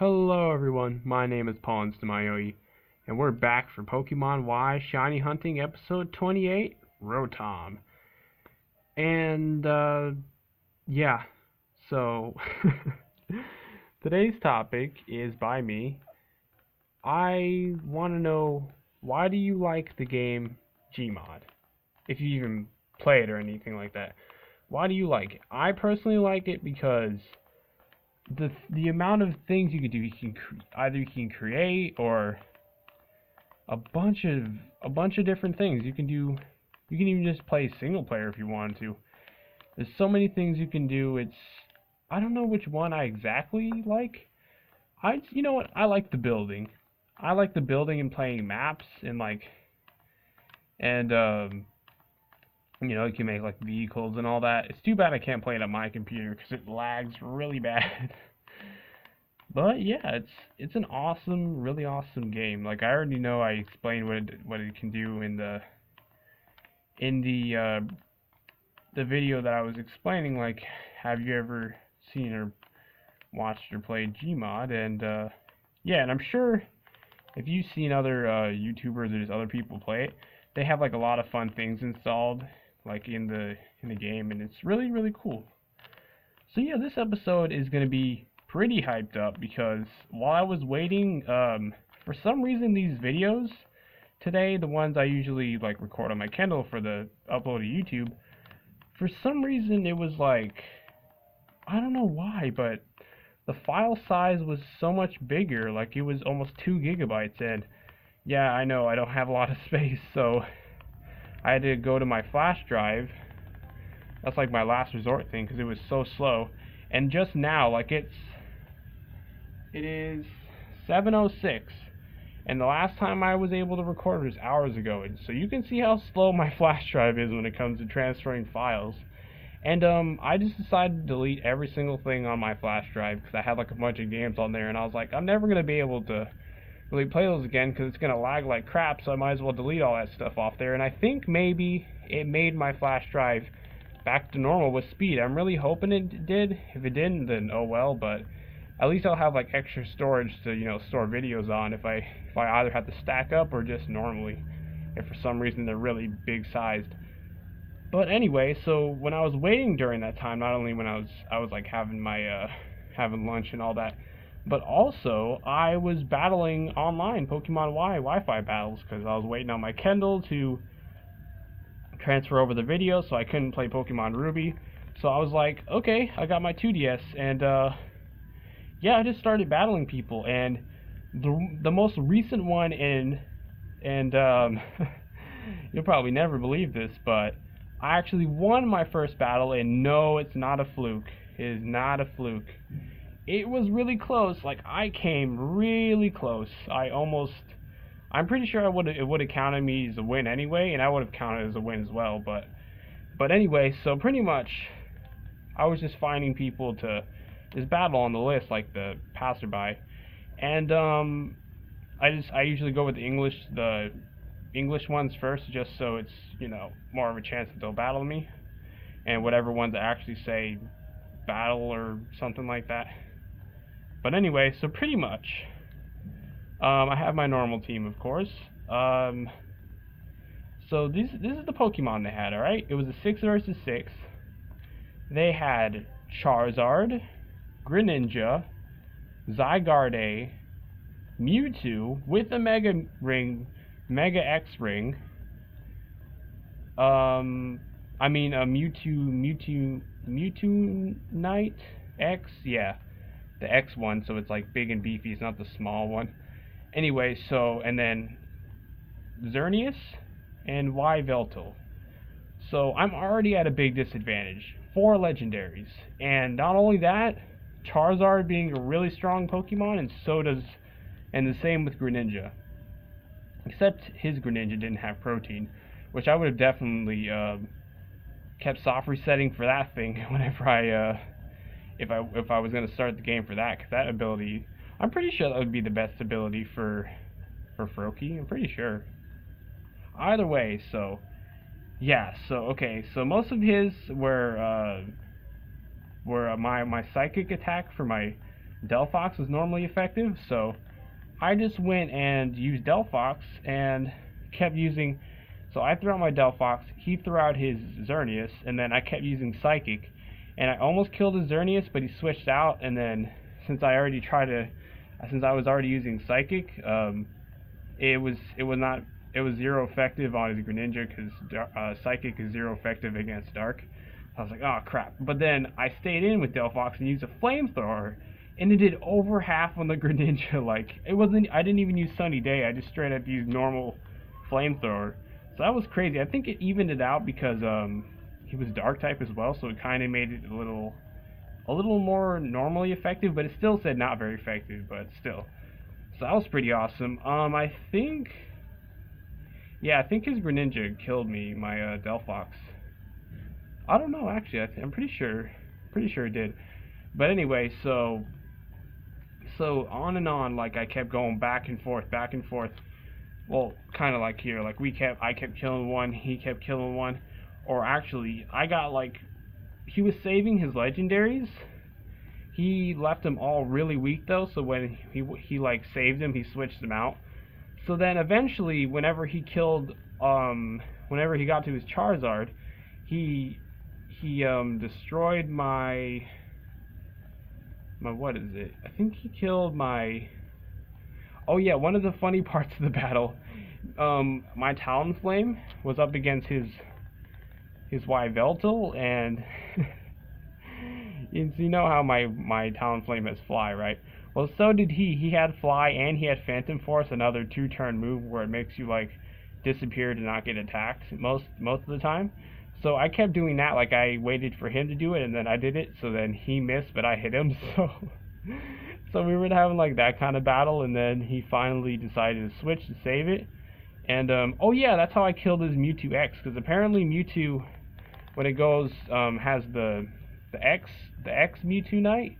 Hello everyone, my name is PauLInstaMyooin, and we're back for Pokemon Y Shiny Hunting episode 28, Rotom. And, yeah, so, today's topic is by me. I want to know, why do you like the game Gmod? If you even play it or anything like that. Why do you like it? I personally like it because the amount of things you can do, either you can create or a bunch of different things you can do. You can even just play single player if you wanted to. There's so many things you can do. I don't know which one I exactly like. You know what? I like the building. I like the building and playing maps and you can make like vehicles and all that. It's too bad I can't play it on my computer because it lags really bad. But yeah, it's an awesome, really awesome game. Like, I already know I explained what it can do in the video that I was explaining. Like, have you ever seen or watched or played Gmod? And yeah, and I'm sure if you've seen other YouTubers or just other people play it, they have like a lot of fun things installed like in the game, and it's really really cool. So yeah, this episode is gonna be pretty hyped up because while I was waiting, for some reason these videos today, the ones I usually like record on my Kindle for the upload to YouTube, for some reason it was like, I don't know why, but the file size was so much bigger. Like, it was almost 2 gigabytes, and yeah, I know I don't have a lot of space, so I had to go to my flash drive. That's like my last resort thing because it was so slow. And just now, like, it is 7:06, and the last time I was able to record was hours ago. And so you can see how slow my flash drive is when it comes to transferring files. And I just decided to delete every single thing on my flash drive because I had like a bunch of games on there, and I was like, I'm never gonna be able to really play those again because it's gonna lag like crap. So I might as well delete all that stuff off there. And I think maybe it made my flash drive back to normal with speed. I'm really hoping it did. If it didn't, then oh well. But at least I'll have like extra storage to store videos on if I either have to stack up or just normally, if for some reason they're really big sized. But anyway, so when I was waiting during that time, not only when I was like having my having lunch and all that, but also I was battling online Pokemon Y Wi-Fi battles because I was waiting on my Kindle to transfer over the video, so I couldn't play Pokemon Ruby. So I was like, okay, I got my 2DS, and yeah, I just started battling people, and the most recent one and you'll probably never believe this, but I actually won my first battle, and no, it's not a fluke. It is not a fluke. It was really close. Like, I came really close. I'm pretty sure it would have counted me as a win anyway, and I would have counted as a win as well. But anyway, so pretty much, I was just finding people to just battle on the list, like the passerby, and I usually go with the English ones first, just so it's more of a chance that they'll battle me, and whatever ones actually say battle or something like that. But anyway, so pretty much, I have my normal team, of course. So this is the Pokemon they had. All right, it was a 6 versus 6. They had Charizard, Greninja, Zygarde, Mewtwo with a Mega X ring. I mean a Mewtwo Knight X, yeah, the X one. So it's like big and beefy. It's not the small one. Anyway, so and then Xerneas and Yveltal. So I'm already at a big disadvantage. 4 legendaries, and not only that, Charizard being a really strong Pokemon, and the same with Greninja. Except his Greninja didn't have protein, which I would have definitely kept soft resetting for that thing whenever if I was gonna start the game for that, because that ability, I'm pretty sure that would be the best ability for Froakie. I'm pretty sure. Either way, so yeah, so okay, so most of his were my psychic attack for my Delphox was normally effective, so I just went and used Delphox and kept using. So I threw out my Delphox, he threw out his Xerneas, and then I kept using Psychic, and I almost killed his Xerneas, but he switched out, and then since I was already using Psychic, it was zero effective on his Greninja because Psychic is zero effective against Dark. I was like, oh crap. But then I stayed in with Delphox and used a Flamethrower, and it did over half on the Greninja. Like, I didn't even use Sunny Day, I just straight up used normal Flamethrower. So that was crazy. I think it evened it out because he was Dark type as well, so it kind of made it a little more normally effective, but it still said not very effective, but still. So that was pretty awesome. I think his Greninja killed me, my Delphox. I don't know, actually. I'm pretty sure it did. But anyway, so on and on, like I kept going back and forth. Well, kind of like here, like I kept killing one, he kept killing one, or actually, I got like, he was saving his legendaries. He left them all really weak though, so when he like saved them, he switched them out. So then eventually, whenever he got to his Charizard, he destroyed my what is it? I think he killed my. Oh yeah, one of the funny parts of the battle, my Talonflame was up against his Yveltal, and you know how my Talonflame has Fly, right? Well, so did he. He had Fly and he had Phantom Force, another 2-turn move where it makes you like disappear to not get attacked most of the time. So I kept doing that, like I waited for him to do it and then I did it, so then he missed but I hit him, so we were having like that kind of battle, and then he finally decided to switch to save it. And oh yeah, that's how I killed his Mewtwo X, because apparently Mewtwo, when it goes, has the X Mewtwoite,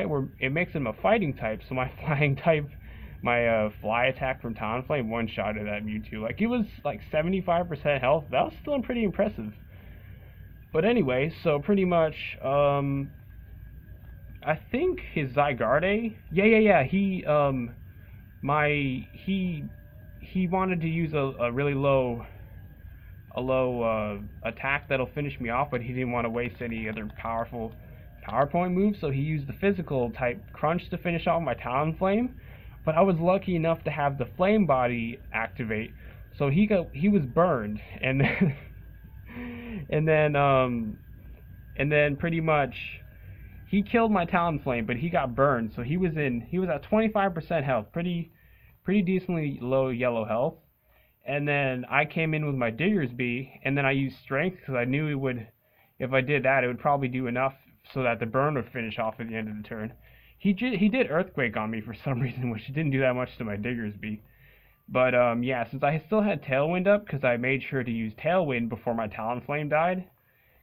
where it makes him a fighting type, so my flying type, my fly attack from Talonflame one-shotted that Mewtwo. Like, it was like 75% health. That was still pretty impressive. But anyway, so pretty much, I think his Zygarde, he wanted to use a really low attack that'll finish me off, but he didn't want to waste any other powerful PowerPoint moves, so he used the physical type Crunch to finish off my Talonflame. But I was lucky enough to have the Flame Body activate, so he was burned, and then and then pretty much he killed my Talonflame, but he got burned, so he was at 25% health, pretty decently low yellow health. And then I came in with my Diggersby, and then I used Strength because I knew it would, if I did that, it would probably do enough so that the burn would finish off at the end of the turn. He did Earthquake on me for some reason, which didn't do that much to my Diggersby. But yeah, since I still had Tailwind up, because I made sure to use Tailwind before my Talonflame died,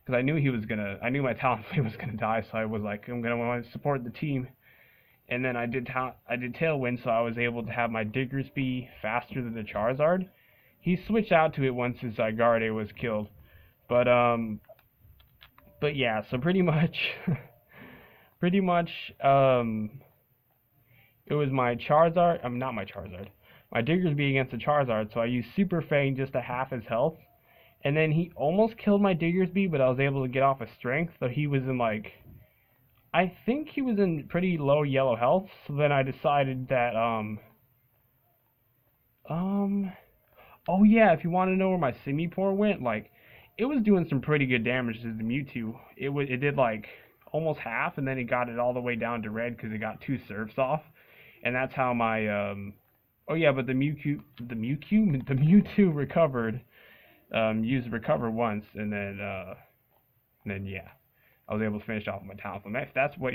because I knew my Talonflame was gonna die, so I was like, I'm gonna want to support the team. And then I did Tailwind, so I was able to have my Diggersby faster than the Charizard. He switched out to it once his Zygarde was killed. But yeah, so pretty much it was my Charizard, not my Charizard, my Diggersby against the Charizard, so I used Super Fang just to half his health. And then he almost killed my Diggersby, but I was able to get off of Strength, so he was in like, I think he was in pretty low yellow health, so then I decided that, oh yeah, if you want to know where my Simipour went, like, it was doing some pretty good damage to the Mewtwo. It did like almost half, and then it got it all the way down to red because it got 2 surfs off, and that's how my oh yeah, but the Mewtwo recovered, used recover once, and then yeah, I was able to finish off my Talonflame. That's what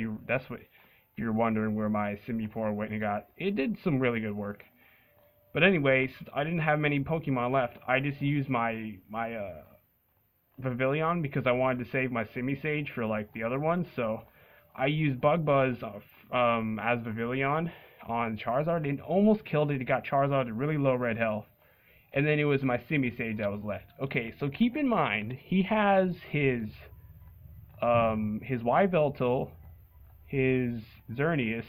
you're wondering where my Simipour went and got. It did some really good work. But anyway, since I didn't have many Pokemon left, I just used my Pavilion because I wanted to save my Simisage for like the other ones. So I used Bug Buzz as Pavilion on Charizard and almost killed it. It got Charizard at really low red health. And then it was my Simisage that was left. Okay, so keep in mind, he has his Yveltal, his Xerneas,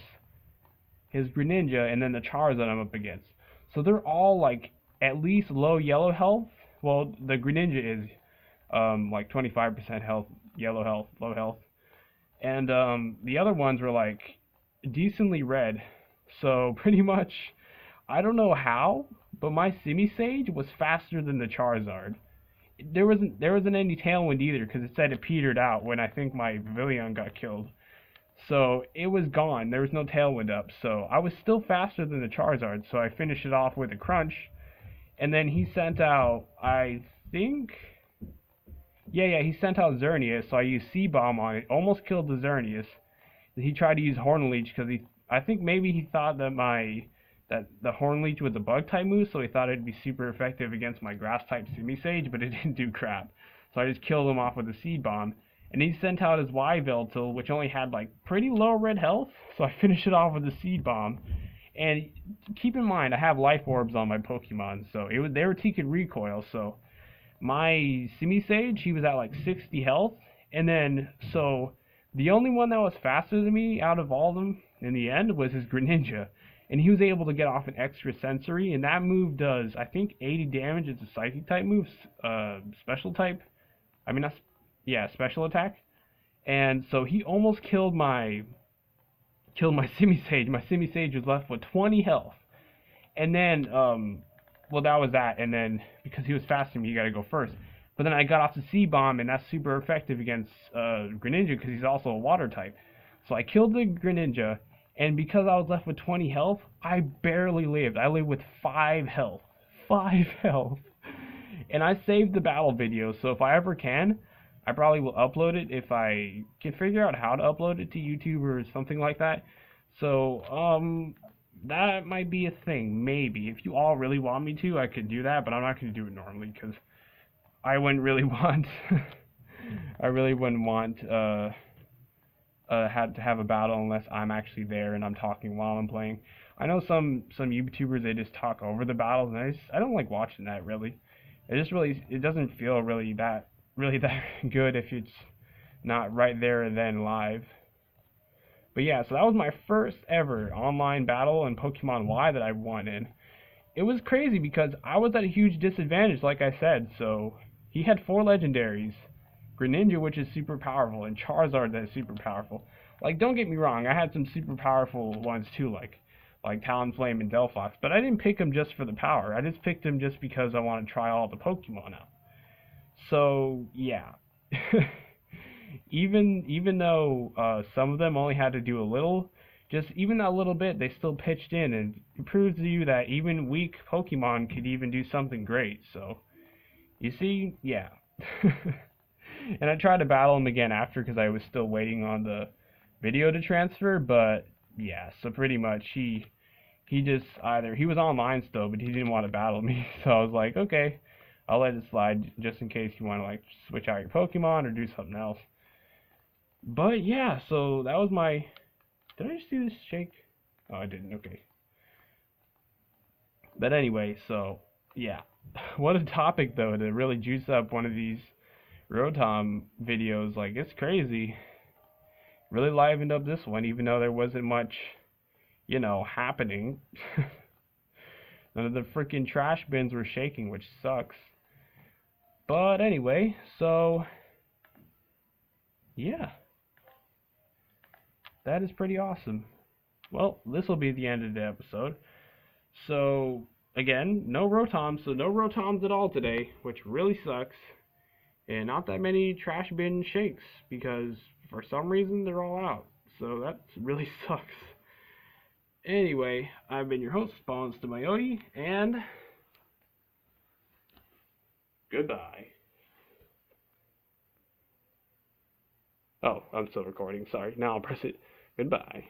his Greninja, and then the Charizard I'm up against. So they're all like at least low yellow health. Well, the Greninja is like 25% health, yellow health, low health. And the other ones were like decently red. So pretty much, I don't know how, but my Simisage was faster than the Charizard. There wasn't any Tailwind either because it said it petered out when I think my Pavilion got killed. So it was gone. There was no Tailwind up. So I was still faster than the Charizard. So I finished it off with a Crunch, and then he sent out, I think, yeah, he sent out Xerneas. So I used C-Bomb on it, almost killed the Xerneas. He tried to use Horn Leech because I think maybe he thought that the Horn Leech was a bug type move, so he thought it'd be super effective against my grass type Simisage, but it didn't do crap. So I just killed him off with a Seed Bomb. And he sent out his Yveltal, which only had like pretty low red health, so I finished it off with a Seed Bomb. And keep in mind, I have Life Orbs on my Pokemon, so they were Teaked Recoil, so my Simisage, he was at like 60 health, and then, so the only one that was faster than me out of all of them in the end was his Greninja. And he was able to get off an extra sensory, and that move does, I think, 80 damage. It's a psychic type move, special type. I mean, special attack. And so he almost killed my Simisage. My Simisage was left with 20 health. And then, well, that was that. And then, because he was faster than me, you gotta go first. But then I got off the C-Bomb, and that's super effective against Greninja, because he's also a water type. So I killed the Greninja, and because I was left with 20 health, I barely lived. I lived with 5 health. 5 health. And I saved the battle video, so if I ever can, I probably will upload it if I can figure out how to upload it to YouTube or something like that. So, that might be a thing, maybe. If you all really want me to, I could do that, but I'm not going to do it normally, because I wouldn't really want, I really wouldn't want, had to have a battle unless I'm actually there and I'm talking while I'm playing. I know some YouTubers, they just talk over the battles, and I don't like watching that really. It doesn't feel really that good if it's not right there and then live. But yeah, so that was my first ever online battle in Pokemon Y that I won in. It was crazy because I was at a huge disadvantage, like I said. So he had 4 legendaries. Greninja, which is super powerful, and Charizard that is super powerful. Like, don't get me wrong, I had some super powerful ones too, like Talonflame and Delphox, but I didn't pick them just for the power. I just picked them just because I want to try all the Pokemon out. So, yeah. even though some of them only had to do a little, just even that little bit, they still pitched in, and it proves to you that even weak Pokemon could even do something great. So, you see, yeah. And I tried to battle him again after because I was still waiting on the video to transfer, but yeah, so pretty much he was online still, but he didn't want to battle me, so I was like, okay, I'll let it slide just in case you want to like switch out your Pokemon or do something else. But yeah, so that was my, did I just do this shake? Oh, I didn't, okay. But anyway, so yeah, what a topic though to really juice up one of these Rotom videos. Like, it's crazy. Really livened up this one, even though there wasn't much, happening. None of the freaking trash bins were shaking, which sucks. But anyway, so yeah, that is pretty awesome. Well, this will be the end of the episode. So again, no Rotoms, so no Rotoms at all today, which really sucks. And not that many trash bin shakes, because for some reason they're all out. So that really sucks. Anyway, I've been your host, PauLInstaMyooin, and goodbye. Oh, I'm still recording, sorry. Now I'll press it. Goodbye.